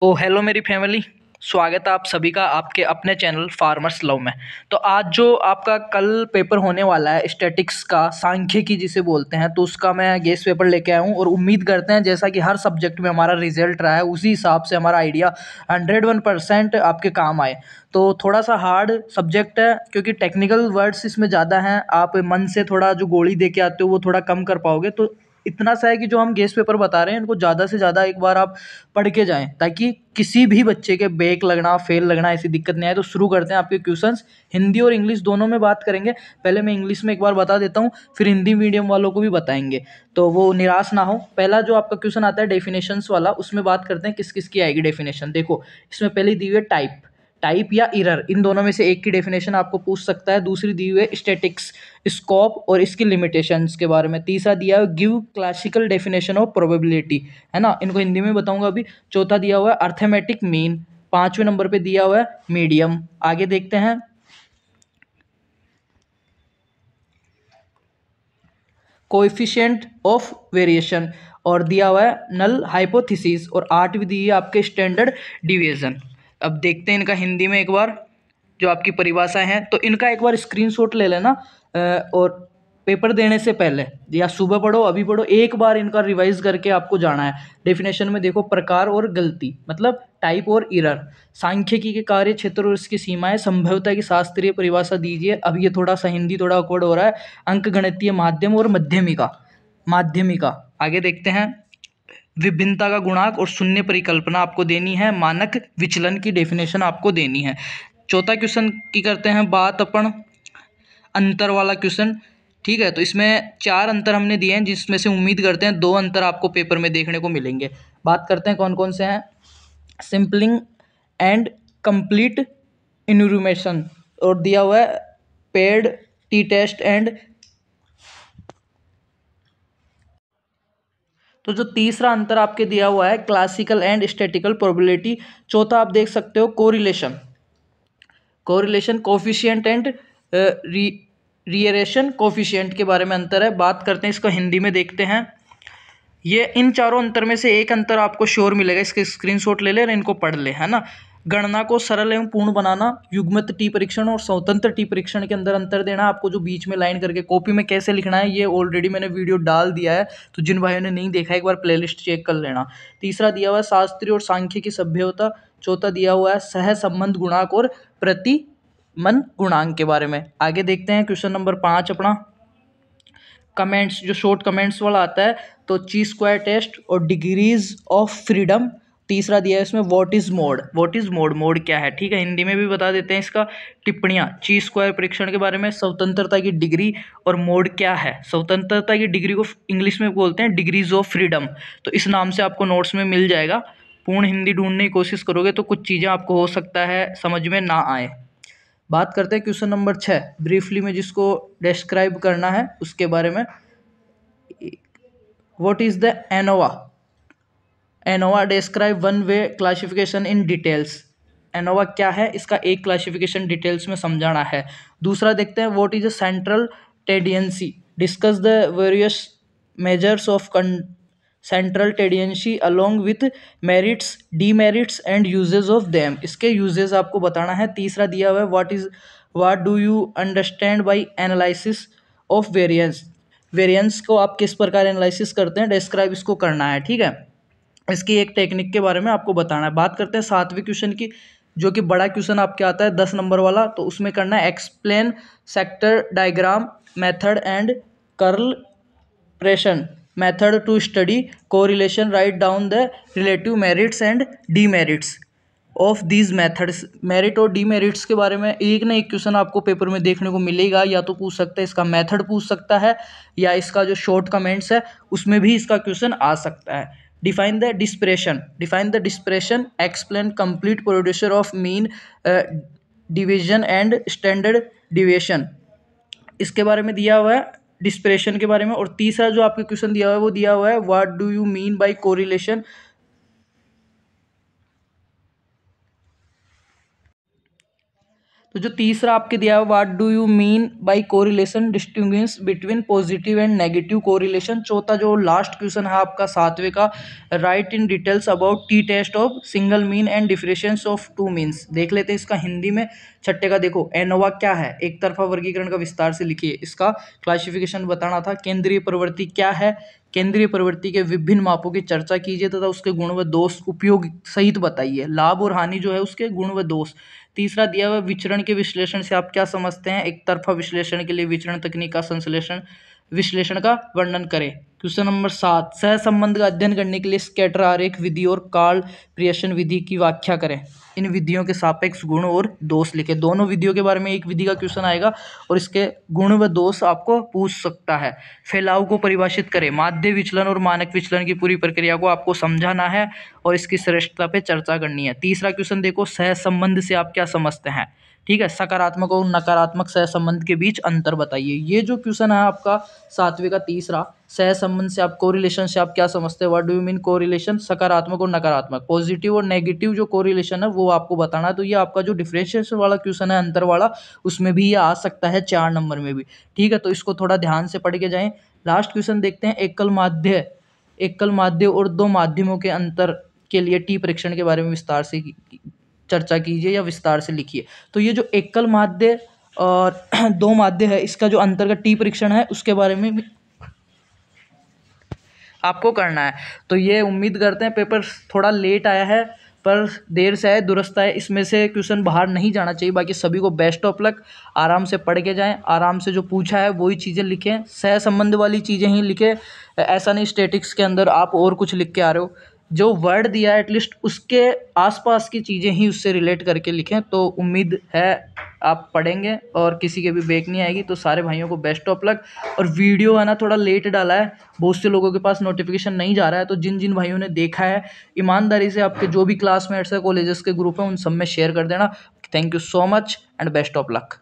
ओ hello मेरी family. स्वागत है आप सभी का आपके अपने चैनल फार्मर्स लव में। तो आज जो आपका कल पेपर होने वाला है स्टैटिक्स का, सांख्यिकी जिसे बोलते हैं, तो उसका मैं गेस्ट पेपर लेके आया हूँ और उम्मीद करते हैं जैसा कि हर सब्जेक्ट में हमारा रिजल्ट रहा है उसी हिसाब से हमारा आइडिया 101% आपके काम आए। तो थोड़ा सा हार्ड सब्जेक्ट है क्योंकि टेक्निकल वर्ड्स इसमें ज़्यादा हैं। आप मन से थोड़ा जो गोली दे के आते हो वो थोड़ा कम कर पाओगे। तो इतना सा है कि जो हम गेस्ट पेपर बता रहे हैं इनको ज़्यादा से ज़्यादा एक बार आप पढ़ के जाएं ताकि किसी भी बच्चे के बैक लगना फेल लगना ऐसी दिक्कत नहीं आए। तो शुरू करते हैं आपके क्वेश्चंस। हिंदी और इंग्लिश दोनों में बात करेंगे। पहले मैं इंग्लिश में एक बार बता देता हूँ, फिर हिंदी मीडियम वालों को भी बताएंगे तो वो निराश ना हो। पहला जो आपका क्वेश्चन आता है डेफिनेशंस वाला, उसमें बात करते हैं किस किस की आएगी डेफिनेशन। देखो इसमें पहले दी हुई है टाइप, टाइप या इरर, इन दोनों में से एक की डेफिनेशन आपको पूछ सकता है। दूसरी दी हुई है स्टैटिक्स, स्कोप और इसकी लिमिटेशंस के बारे में। तीसरा दिया है give classical definition of probability, है ना, इनको हिंदी में बताऊंगा अभी। चौथा दिया हुआ है अर्थमेटिक मीन। पांचवें नंबर पे दिया हुआ है मीडियम। आगे देखते हैं कोएफिशिएंट ऑफ वेरिएशन और दिया हुआ है नल हाइपोथेसिस। और आठवीं दी है आपके स्टैंडर्ड डिवीजन। अब देखते हैं इनका हिंदी में एक बार जो आपकी परिभाषाएं हैं तो इनका एक बार स्क्रीनशॉट ले लेना। और पेपर देने से पहले या सुबह पढ़ो अभी पढ़ो, एक बार इनका रिवाइज करके आपको जाना है। डेफिनेशन में देखो प्रकार और गलती, मतलब टाइप और इरर, सांख्यिकी के कार्य क्षेत्र और इसकी सीमाएं, संभवतः की शास्त्रीय परिभाषा दीजिए। अब ये थोड़ा सा हिंदी थोड़ा awkward हो रहा है। अंक गणितीय माध्यम और माध्यमिका, माध्यमिका। आगे देखते हैं विभिन्नता का गुणांक और शून्य परिकल्पना आपको देनी है। मानक विचलन की डेफिनेशन आपको देनी है। चौथा क्वेश्चन की करते हैं बात अपन अंतर वाला क्वेश्चन। ठीक है, तो इसमें चार अंतर हमने दिए हैं जिसमें से उम्मीद करते हैं दो अंतर आपको पेपर में देखने को मिलेंगे। बात करते हैं कौन कौन से हैं। सिंपलिंग एंड कंप्लीट इन्यूमरेशन और दिया हुआ है पेड टी टेस्ट एंड। तो जो तीसरा अंतर आपके दिया हुआ है क्लासिकल एंड स्टैटिकल प्रोबेबिलिटी। चौथा आप देख सकते हो correlation, correlation coefficient and regression coefficient के बारे में अंतर है। बात करते हैं इसको हिंदी में देखते हैं। ये इन चारों अंतर में से एक अंतर आपको श्योर मिलेगा, इसके स्क्रीनशॉट ले ले और इनको पढ़ ले, है ना। गणना को सरल एवं पूर्ण बनाना, युग्मित टी परीक्षण और स्वतंत्र टी परीक्षण के अंदर अंतर देना। आपको जो बीच में लाइन करके कॉपी में कैसे लिखना है ये ऑलरेडी मैंने वीडियो डाल दिया है, तो जिन भाइयों ने नहीं देखा एक बार प्लेलिस्ट चेक कर लेना। तीसरा दिया हुआ है शास्त्रीय और सांख्य की सभ्यता। चौथा दिया हुआ है सह संबंध गुणांक और प्रतिमन गुणांक के बारे में। आगे देखते हैं क्वेश्चन नंबर 5 अपना कमेंट्स, जो शॉर्ट कमेंट्स वाला आता है। तो ची स्क्वायर टेस्ट और डिग्रीज ऑफ फ्रीडम। तीसरा दिया है इसमें what is mode, what is mode, mode क्या है, ठीक है, हिंदी में भी बता देते हैं इसका। टिप्पणियां ची स्क्वायर परीक्षण के बारे में, स्वतंत्रता की डिग्री और मोड क्या है। स्वतंत्रता की डिग्री को इंग्लिश में बोलते हैं डिग्रीज ऑफ फ्रीडम, तो इस नाम से आपको नोट्स में मिल जाएगा। पूर्ण हिंदी ढूंढने की कोशिश करोगे तो कुछ चीज़ें आपको हो सकता है समझ में ना आए। बात करते हैं क्वेश्चन नंबर 6 ब्रीफली में, जिसको डिस्क्राइब करना है उसके बारे में। What is the ANOVA, ANOVA describe one way classification in details. ANOVA क्या है, इसका एक क्लासिफिकेशन डिटेल्स में समझाना है। दूसरा देखते हैं what is a central tendency, discuss the various measures of central tendency along with merits demerits and uses of them, इसके यूजेस आपको बताना है। तीसरा दिया हुआ है what do you understand by analysis of variance, variance को आप किस प्रकार एनालिसिस करते हैं डिस्क्राइब इसको करना है, ठीक है। इसकी एक टेक्निक के बारे में आपको बताना है। बात करते हैं 7वें क्वेश्चन की, जो कि बड़ा क्वेश्चन आपके आता है 10 नंबर वाला। तो उसमें करना है explain scatter diagram method and Karl Pearson method to study correlation, write down the relative merits and demerits of these methods. Merit और डीमेरिट्स के बारे में एक ना एक क्वेश्चन आपको पेपर में देखने को मिलेगा। या तो पूछ सकता है इसका मेथड पूछ सकता है, या इसका जो शॉर्ट कमेंट्स है उसमें भी इसका क्वेश्चन आ सकता है। Define the depression, define the depression, explain complete producer of mean division and standard deviation, इसके बारे में दिया हुआ है डिस्प्रेशन के बारे में। और तीसरा जो आपके क्वेश्चन दिया हुआ है वो दिया हुआ है what do you mean by correlation. तो जो तीसरा आपके दिया है, what do you mean by correlation, distinguish between positive and negative correlation. चौथा जो लास्ट क्वेश्चन है आपका 7वें का, write in details about T test of single mean and differentiation of two means. देख लेते हैं इसका हिंदी में। छठे का देखो, एनोवा क्या है, एक तरफा वर्गीकरण का विस्तार से लिखिए। इसका क्लासिफिकेशन बताना था। केंद्रीय प्रवृत्ति क्या है, केंद्रीय प्रवृत्ति के विभिन्न मापों की चर्चा कीजिए तथा उसके गुण व दोष उपयोग सहित बताइए। लाभ और हानि जो है उसके गुण व दोष। तीसरा दिया हुआ, विचरण के विश्लेषण से आप क्या समझते हैं, एक तरफा विश्लेषण के लिए विचरण तकनीक का संश्लेषण विश्लेषण का वर्णन करें। क्वेश्चन नंबर 7, सह संबंध का अध्ययन करने के लिए स्कैटर आरेख विधि और कार्ल पियर्सन विधि की व्याख्या करें। इन विधियों के सापेक्ष गुण और दोष लिखे। दोनों विधियों के बारे में एक विधि का क्वेश्चन आएगा और इसके गुण व दोष आपको पूछ सकता है। फैलाव को परिभाषित करें। माध्य विचलन और मानक विचलन की पूरी प्रक्रिया को आपको समझाना है और इसकी श्रेष्ठता पे चर्चा करनी है। तीसरा क्वेश्चन देखो, सह संबंध से आप क्या समझते हैं। ठीक है, सकारात्मक और नकारात्मक सहसंबंध के बीच अंतर बताइए। ये जो क्वेश्चन है आपका 7वें का तीसरा, सहसंबंध से आप कोरिलेशन से आप क्या समझते हैं, what do you mean correlation, सकारात्मक और नकारात्मक, पॉजिटिव और नेगेटिव जो कोरिलेशन है वो आपको बताना है। तो ये आपका जो डिफरेंशिएशन वाला क्वेश्चन है, अंतर वाला, उसमें भी ये आ सकता है 4 नंबर में भी। ठीक है, तो इसको थोड़ा ध्यान से पढ़ के जाएं। लास्ट क्वेश्चन देखते हैं, एकल माध्य और दो माध्यमों के अंतर के लिए टी परीक्षण के बारे में विस्तार से चर्चा कीजिए या विस्तार से लिखिए। तो ये जो एकल माध्य और दो माध्य है, इसका जो अंतर का टी परीक्षण है उसके बारे में भी आपको करना है। तो ये उम्मीद करते हैं, पेपर थोड़ा लेट आया है पर देर से आए दुरुस्त आए, इसमें से क्वेश्चन बाहर नहीं जाना चाहिए। बाकी सभी को बेस्ट ऑफ लक, आराम से पढ़ के जाएं, आराम से जो पूछा है वही चीज़ें लिखें, सह संबंध वाली चीज़ें ही लिखें। ऐसा नहीं स्टैटिक्स के अंदर आप और कुछ लिख के आ रहे हो। जो वर्ड दिया है एटलीस्ट उसके आसपास की चीज़ें ही उससे रिलेट करके लिखें। तो उम्मीद है आप पढ़ेंगे और किसी के भी बैक नहीं आएगी। तो सारे भाइयों को बेस्ट ऑफ लक। और वीडियो है ना थोड़ा लेट डाला है, बहुत से लोगों के पास नोटिफिकेशन नहीं जा रहा है। तो जिन जिन भाइयों ने देखा है, ईमानदारी से आपके जो भी क्लासमेट्स है, कॉलेजेस के ग्रुप हैं, उन सब में शेयर कर देना। Thank you so much and best of luck.